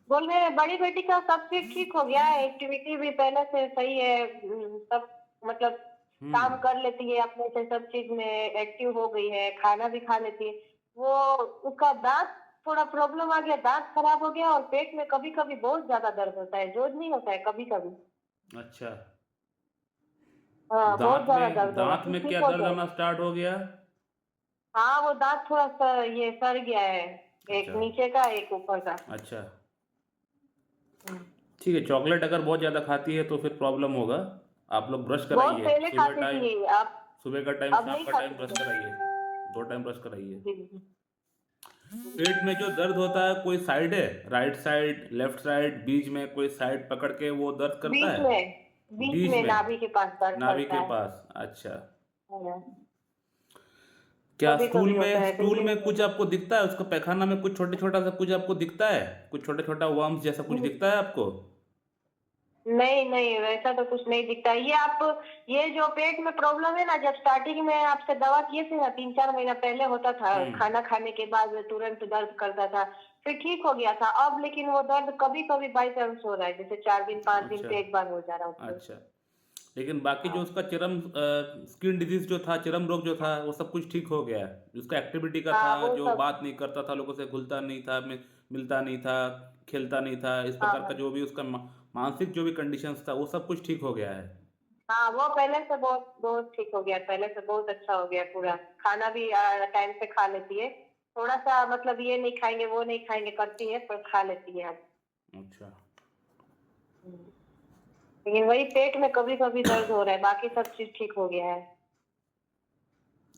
बोल रहे हैं बड़ी बेटी का सब चीज ठीक हो गया है, एक्टिविटी भी पहले से सही है। सब मतलब काम हम्म। कर लेती है अपने से, सब चीज में एक्टिव हो गई है, खाना भी खा लेती है। वो उसका दांत थोड़ा प्रॉब्लम आ गया, दांत खराब हो गया और पेट में कभी कभी बहुत ज्यादा दर्द होता है, रोज नहीं होता है, कभी कभी। अच्छा। हाँ, बहुत ज्यादा दर्द होगा, दांत फिर में ठीक क्या हो दर्द जाएगा। होना स्टार्ट हो गया? हाँ, वो दांत थोड़ा सा ये सड़ गया है, एक अच्छा। नीचे का एक ऊपर का। अच्छा। हम्म। ठीक है, चॉकलेट अगर बहुत ज़्यादा खाती है तो फिर प्रॉब्लम होगा। आप लोग ब्रश बहुत कराइए पहले सुबह खाती टाइम। थी, अब सुबह का टाइम, अब शाम नहीं का टाइम खाती ब्रश थी। कराइए। 2 टाइम ब्रश कराइए। जी जी। पेट में जो दर्द होता है, कोई साइड है? राइट साइड, लेफ्ट साइड, बीच में कोई साइड पकड़ के वो दर्द करता बीच है? में, बीच बीच में में, नाभि के पास दर्द नाभि करता के है। पास। अच्छा। हाँ, क्या कभी स्टूल कभी होता में, है, स्टूल डेली में नहीं कुछ आपको दिखता है? उसका पैखाना में कुछ छोटे छोटा सा कुछ आपको दिखता है? कुछ छोटा छोटा वर्म्स जैसा कुछ होता। दिखता है आपको? नहीं नहीं, वैसा तो कुछ नहीं दिखता। ये जो पेट में प्रॉब्लम है ना, जब स्टार्टिंग में आपसे दवा किए थे ना, 3-4 महीना पहले होता था, हम्म। खाना खाने के बाद तुरंत दर्द करता था, फिर ठीक हो गया था। अब लेकिन वो दर्द कभी कभी बाई चांस हो रहा है, जैसे 4 दिन 5 दिन अच्छा। पे एक बार हो जा रहा है उसको। अच्छा। लेकिन बाकी जो हाँ उसका चरम स्किन डिजीज जो था, चरम रोग जो था, वो सब कुछ ठीक हो गया है? उसका एक्टिविटी का था, हाँ, वो जो सब। बात नहीं करता था, लोगों से घुलता नहीं था, मिलता नहीं था, खेलता नहीं था, इस हाँ प्रकार का हाँ। जो भी उसका मानसिक जो भी कंडीशंस था, वो सब कुछ ठीक हो गया है? हाँ, वो पहले से बहुत बहुत ठीक हो गया, पहले से बहुत अच्छा हो गया पूरा। खाना भी टाइम पे खा लेती है। थोड़ा सा मतलब ये नहीं खाएंगे वो नहीं खाएंगे करती है, पर खा लेती है अब। अच्छा। हम्म। लेकिन वही पेट में कभी कभी दर्द हो रहा है, बाकी सब चीज ठीक हो गया है।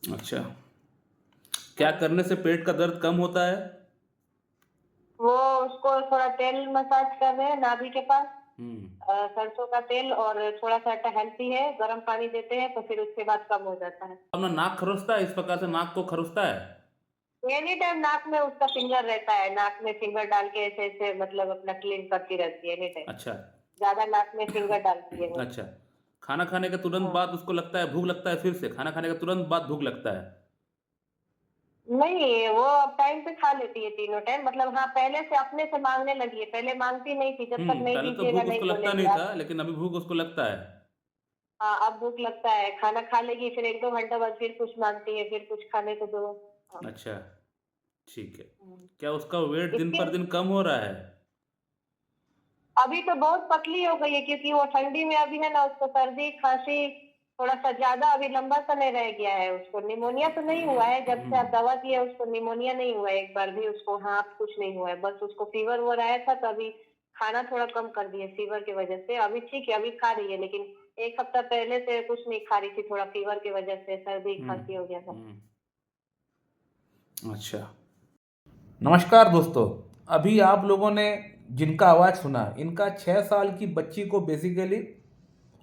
अच्छा। क्या हाँ। करने से पेट का दर्द कम होता है? वो उसको थोड़ा तेल मसाज कर रहे हैं नाभि के पास। हम्म। सरसों का तेल, और थोड़ा सा टहलती है, गर्म पानी देते हैं तो फिर उसके बाद कम हो जाता है। अपना नाक खरोचता है? इस प्रकार से नाक को खरोचता है? एनी टाइम नाक में उसका फिंगर रहता है, नाक में फिंगर डाल के ऐसे ऐसे मतलब अपना क्लीन करती रहती है एनी टाइम। अच्छा। ज्यादा नाक में फिंगर डालती है वो। अच्छा। खाना खाने के तुरंत बाद हाँ। उसको लगता है, भूख लगता है? फिर से खाना खाने के तुरंत बाद भूख लगता है? नहीं, वो अब टाइम पे खा लेती है तीनों टाइम, मतलब हाँ, पहले से अपने से मांगने लगी है, पहले मांगती नहीं थी, जब तक नहीं पहले तो दीजिएगा भूख नहीं उसको लगता बोलेगी नहीं आप। था, लेकिन अभी भूख उसको लगता है। हाँ, अब भूख लगता है, खाना खा लेगी, फिर 1-2 घंटा बाद फिर कुछ मांगती है, फिर कुछ खाने को दो। हाँ। अच्छा। ठीक है। हम्म। क्या उसका वेट दिन इसके पर दिन कम हो रहा है? अभी तो बहुत पतली हो गई है, क्योंकि वो ठंडी में अभी है ना, उसको सर्दी खांसी थोड़ा सा ज्यादा अभी लंबा समय रह गया है। उसको निमोनिया तो नहीं हुआ है, जब से आप दवा दिए उसको निमोनिया नहीं हुआ है एक बार भी उसको, हाँ कुछ नहीं हुआ है, बस उसको फीवर हो रहा था, तो अभी खाना थोड़ा कम कर दिए फीवर की वजह से। अभी ठीक है, अभी खा रही है, लेकिन एक हफ्ता पहले से कुछ नहीं खा रही थी, थोड़ा फीवर की वजह से सर्दी हम्म। खांसी हो गया था। हम्म। अच्छा। नमस्कार दोस्तों। अभी आप लोगों ने जिनका आवाज़ सुना, इनका 6 साल की बच्ची को बेसिकली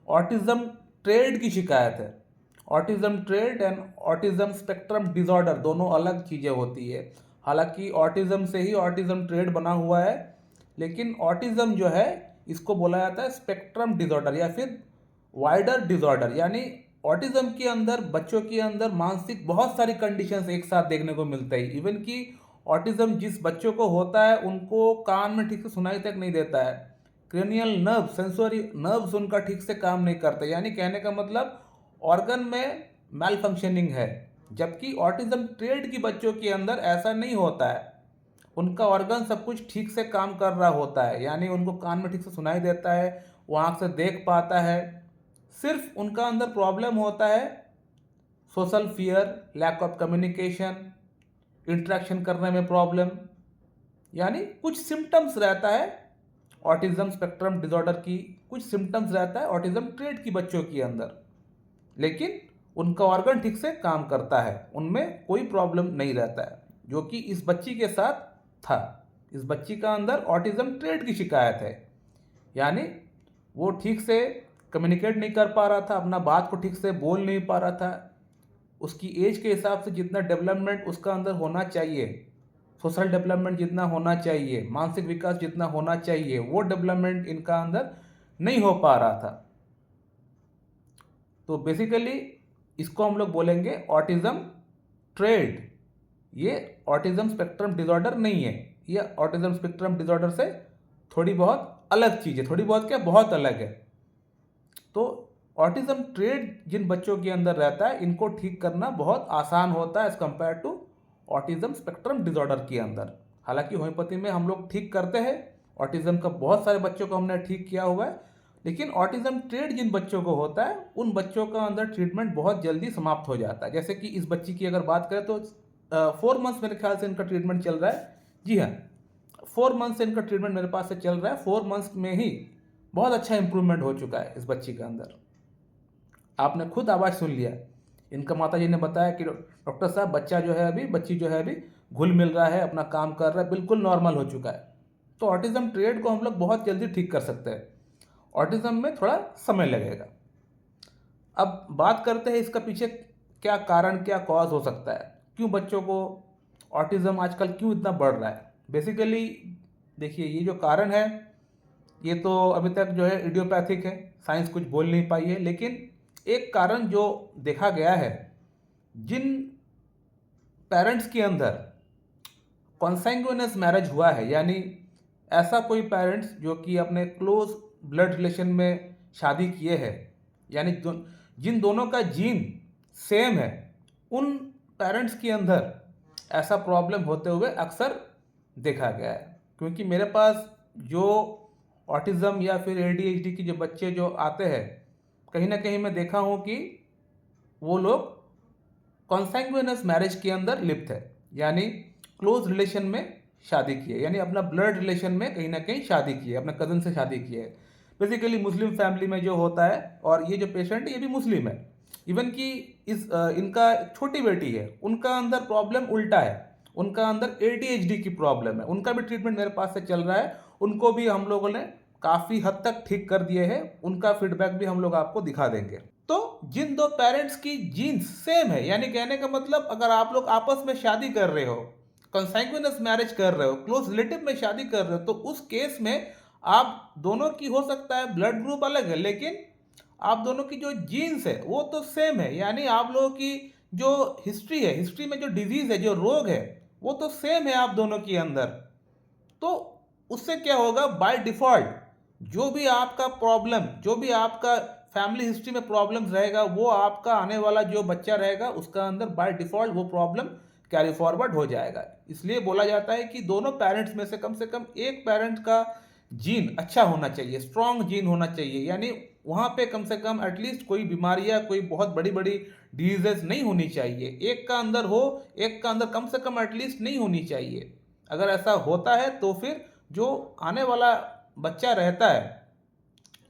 ऑटिज्म ट्रेड की शिकायत है। Autism trade and autism spectrum disorder दोनों अलग चीज़ें होती है। हालांकि ऑटिज्म से ही ऑटिज्म ट्रेड बना हुआ है, लेकिन ऑटिज्म जो है, इसको बोला जाता है स्पेक्ट्रम डिसऑर्डर या फिर वाइडर डिसऑर्डर। यानी ऑटिज्म के अंदर, बच्चों के अंदर मानसिक बहुत सारी कंडीशंस एक साथ देखने को मिलता है। इवन कि ऑटिज्म जिस बच्चों को होता है, उनको कान में ठीक से सुनाई तक नहीं देता है। क्रेनियल नर्व, सेंसरी नर्व्स उनका ठीक से काम नहीं करते, यानी कहने का मतलब ऑर्गन में मैल फंक्शनिंग है। जबकि ऑटिज्म ट्रेड की बच्चों के अंदर ऐसा नहीं होता है। उनका ऑर्गन सब कुछ ठीक से काम कर रहा होता है, यानी उनको कान में ठीक से सुनाई देता है, वो आँख से देख पाता है। सिर्फ उनका अंदर प्रॉब्लम होता है social fear, lack of communication, interaction करने में प्रॉब्लम, यानी कुछ सिम्टम्स रहता है ऑटिज्म स्पेक्ट्रम डिसऑर्डर की। कुछ सिम्टम्स रहता है ऑटिज्म ट्रेड की बच्चों के अंदर, लेकिन उनका ऑर्गन ठीक से काम करता है, उनमें कोई प्रॉब्लम नहीं रहता है, जो कि इस बच्ची के साथ था। इस बच्ची का अंदर ऑटिज्म ट्रेड की शिकायत है, यानी वो ठीक से कम्युनिकेट नहीं कर पा रहा था, अपना बात को ठीक से बोल नहीं पा रहा था। उसकी एज के हिसाब से जितना डेवलपमेंट उसका अंदर होना चाहिए, सोशल डेवलपमेंट जितना होना चाहिए, मानसिक विकास जितना होना चाहिए, वो डेवलपमेंट इनका अंदर नहीं हो पा रहा था। तो बेसिकली इसको हम लोग बोलेंगे ऑटिज्म ट्रेड। ये ऑटिज्म स्पेक्ट्रम डिसऑर्डर नहीं है, ये ऑटिज्म स्पेक्ट्रम डिसऑर्डर से थोड़ी बहुत अलग चीज़ है, थोड़ी बहुत क्या, बहुत अलग है। तो ऑटिज्म ट्रेड जिन बच्चों के अंदर रहता है, इनको ठीक करना बहुत आसान होता है as compare to autism spectrum disorder के अंदर। हालांकि होम्योपैथी में हम लोग ठीक करते हैं, ऑटिज्म का बहुत सारे बच्चों को हमने ठीक किया हुआ है, लेकिन ऑटिज्म ट्रेड जिन बच्चों को होता है, उन बच्चों का अंदर ट्रीटमेंट बहुत जल्दी समाप्त हो जाता है। जैसे कि इस बच्ची की अगर बात करें तो 4 मंथ्स मेरे ख्याल से इनका ट्रीटमेंट चल रहा है। जी हाँ, 4 मंथ्स से इनका ट्रीटमेंट मेरे पास से चल रहा है। 4 मंथ्स में ही बहुत अच्छा इंप्रूवमेंट हो चुका है इस बच्ची के अंदर। आपने खुद आवाज़ सुन लिया, इनका माता जी ने बताया कि डॉक्टर साहब बच्ची जो है अभी घुल मिल रहा है, अपना काम कर रहा है, बिल्कुल नॉर्मल हो चुका है। तो ऑटिज्म ट्रेड को हम लोग बहुत जल्दी ठीक कर सकते हैं। ऑटिज्म में थोड़ा समय लगेगा। अब बात करते हैं इसका पीछे क्या कारण, क्या कॉज हो सकता है, क्यों बच्चों को ऑटिज्म आजकल क्यों इतना बढ़ रहा है। बेसिकली देखिए, ये जो कारण है ये तो अभी तक जो है इडियोपैथिक है, साइंस कुछ बोल नहीं पाई है। लेकिन एक कारण जो देखा गया है, जिन पेरेंट्स के अंदर कॉन्सैंग्यूइनस मैरिज हुआ है, यानी ऐसा कोई पेरेंट्स जो कि अपने क्लोज ब्लड रिलेशन में शादी किए हैं, यानी जिन दोनों का जीन सेम है, उन पेरेंट्स के अंदर ऐसा प्रॉब्लम होते हुए अक्सर देखा गया है। क्योंकि मेरे पास जो ऑटिज्म या फिर ADHD की जो बच्चे जो आते हैं, कहीं ना कहीं मैं देखा हूँ कि वो लोग कॉन्सैंग्यूइनस मैरिज के अंदर लिप्त है, यानी क्लोज रिलेशन में शादी की है, यानी अपना ब्लड रिलेशन में कहीं ना कहीं शादी की है, अपने कज़न से शादी की है। बेसिकली मुस्लिम फैमिली में जो होता है, और ये जो पेशेंट है ये भी मुस्लिम है। इवन कि इनका एक छोटी बेटी है, उनका अंदर प्रॉब्लम उल्टा है, उनका अंदर ADHD की प्रॉब्लम है। उनका भी ट्रीटमेंट मेरे पास से चल रहा है, उनको भी हम लोगों ने काफ़ी हद तक ठीक कर दिए हैं। उनका फीडबैक भी हम लोग आपको दिखा देंगे। तो जिन दो पेरेंट्स की जीन्स सेम है, यानी कहने का मतलब अगर आप लोग आपस में शादी कर रहे हो, कंसैंग्यूइनस मैरिज कर रहे हो, क्लोज रिलेटिव में शादी कर रहे हो, तो उस केस में आप दोनों की हो सकता है ब्लड ग्रुप अलग है, लेकिन आप दोनों की जो जीन्स है वो तो सेम है। यानी आप लोगों की जो हिस्ट्री है, हिस्ट्री में जो डिजीज है, जो रोग है, वो तो सेम है आप दोनों के अंदर। तो उससे क्या होगा, बाय डिफॉल्ट जो भी आपका प्रॉब्लम, जो भी आपका फैमिली हिस्ट्री में प्रॉब्लम्स रहेगा, वो आपका आने वाला जो बच्चा रहेगा उसका अंदर बाय डिफॉल्ट वो प्रॉब्लम कैरी फॉरवर्ड हो जाएगा। इसलिए बोला जाता है कि दोनों पेरेंट्स में से कम एक पेरेंट का जीन अच्छा होना चाहिए, स्ट्रॉन्ग जीन होना चाहिए, यानी वहाँ पे कम से कम एटलीस्ट कोई बीमारियाँ, कोई बहुत बड़ी बड़ी डिजीजेस नहीं होनी चाहिए। एक का अंदर हो, एक का अंदर कम से कम एटलीस्ट नहीं होनी चाहिए। अगर ऐसा होता है तो फिर जो आने वाला बच्चा रहता है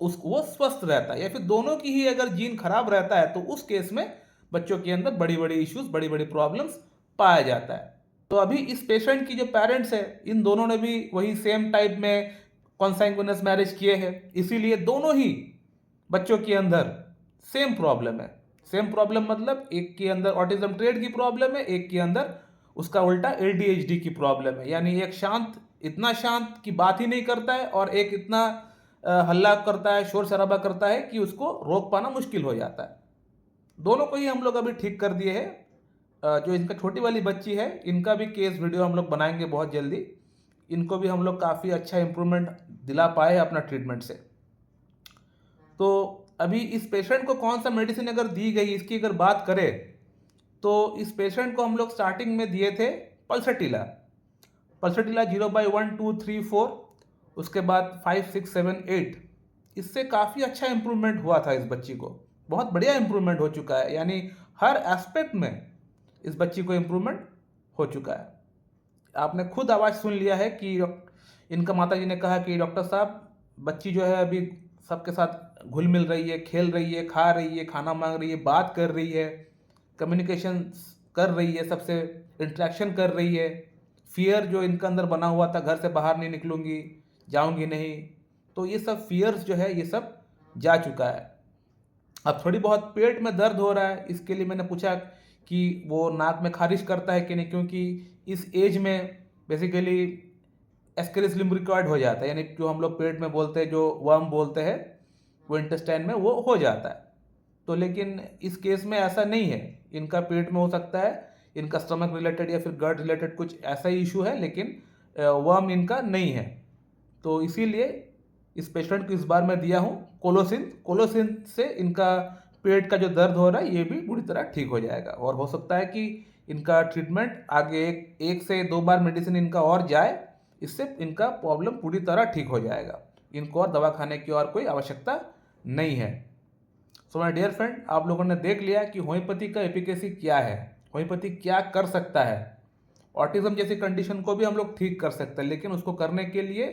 वो स्वस्थ रहता है, या फिर दोनों की ही अगर जीन खराब रहता है तो उस केस में बच्चों के अंदर बड़ी बड़ी इश्यूज, बड़ी बड़ी प्रॉब्लम्स पाया जाता है। तो अभी इस पेशेंट की जो पेरेंट्स है, इन दोनों ने भी वही सेम टाइप में कॉन्सैंग्यूइनस मैरिज किए हैं, इसीलिए दोनों ही बच्चों के अंदर सेम प्रॉब्लम है। सेम प्रॉब्लम मतलब एक के अंदर ऑटिज्म ट्रेड की प्रॉब्लम है, एक के अंदर उसका उल्टा ADHD की प्रॉब्लम है। यानी एक शांत, इतना शांत कि बात ही नहीं करता है, और एक इतना हल्ला करता है, शोर शराबा करता है कि उसको रोक पाना मुश्किल हो जाता है। दोनों को ही हम लोग अभी ठीक कर दिए हैं। जो इनका छोटी वाली बच्ची है, इनका भी केस वीडियो हम लोग बनाएंगे बहुत जल्दी। इनको भी हम लोग काफ़ी अच्छा इंप्रूवमेंट दिला पाए अपना ट्रीटमेंट से। तो अभी इस पेशेंट को कौन सा मेडिसिन अगर दी गई, इसकी अगर बात करें तो इस पेशेंट को हम लोग स्टार्टिंग में दिए थे पल्सटीला 0/1 2 3 4, उसके बाद 5 6 7 8। इससे काफ़ी अच्छा इंप्रूवमेंट हुआ था इस बच्ची को, बहुत बढ़िया इंप्रूवमेंट हो चुका है। यानी हर एस्पेक्ट में इस बच्ची को इंप्रूवमेंट हो चुका है। आपने खुद आवाज़ सुन लिया है कि इनका माता जी ने कहा कि डॉक्टर साहब, बच्ची जो है अभी सबके साथ घुल मिल रही है, खेल रही है, खा रही है, खाना मांग रही है, बात कर रही है, कम्युनिकेशन कर रही है, सबसे इंटरेक्शन कर रही है। फियर जो इनका अंदर बना हुआ था, घर से बाहर नहीं निकलूंगी, जाऊंगी नहीं, तो ये सब फियर्स जो है ये सब जा चुका है। अब थोड़ी बहुत पेट में दर्द हो रहा है, इसके लिए मैंने पूछा कि वो नाक में खारिश करता है कि नहीं, क्योंकि इस एज में बेसिकली एस्केरिस लिम्ब्रिकॉइड हो जाता है, यानी जो हम लोग पेट में बोलते हैं, जो वर्म बोलते हैं, वो इंटेस्टाइन में वो हो जाता है। तो लेकिन इस केस में ऐसा नहीं है, इनका पेट में हो सकता है, इनका स्टमक रिलेटेड या फिर गट रिलेटेड कुछ ऐसा ही इशू है, लेकिन वर्म इनका नहीं है। तो इसीलिए इस पेशेंट को इस बार मैं दिया हूँ कोलोसिन से इनका पेट का जो दर्द हो रहा है ये भी पूरी तरह ठीक हो जाएगा। और हो सकता है कि इनका ट्रीटमेंट आगे एक से 2 बार मेडिसिन इनका और जाए, इससे इनका प्रॉब्लम पूरी तरह ठीक हो जाएगा। इनको और दवा खाने की और कोई आवश्यकता नहीं है। सो माय डियर फ्रेंड, आप लोगों ने देख लिया कि होम्योपैथी का एफिकेसी क्या है, होम्योपैथी क्या कर सकता है। ऑटिज्म जैसी कंडीशन को भी हम लोग ठीक कर सकते हैं, लेकिन उसको करने के लिए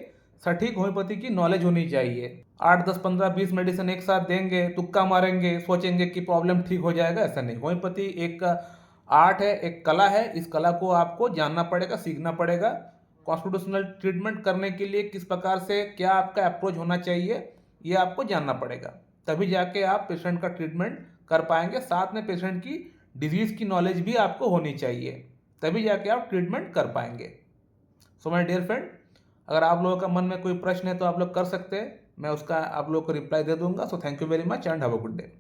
सटीक होम्योपैथी की नॉलेज होनी चाहिए। 8, 10, 15, 20 मेडिसिन एक साथ देंगे, तुक्का मारेंगे, सोचेंगे कि प्रॉब्लम ठीक हो जाएगा, ऐसा नहीं। होम्योपैथी एक आर्ट है, एक कला है। इस कला को आपको जानना पड़ेगा, सीखना पड़ेगा। कॉन्स्टिट्यूशनल ट्रीटमेंट करने के लिए किस प्रकार से क्या आपका अप्रोच होना चाहिए, ये आपको जानना पड़ेगा। तभी जाके आप पेशेंट का ट्रीटमेंट कर पाएंगे। साथ में पेशेंट की डिजीज़ की नॉलेज भी आपको होनी चाहिए, तभी जाके आप ट्रीटमेंट कर पाएंगे। सो माय डियर फ्रेंड, अगर आप लोगों का मन में कोई प्रश्न है तो आप लोग कर सकते हैं, मैं उसका आप लोगों को रिप्लाई दे दूंगा। So thank you very much and have a good day.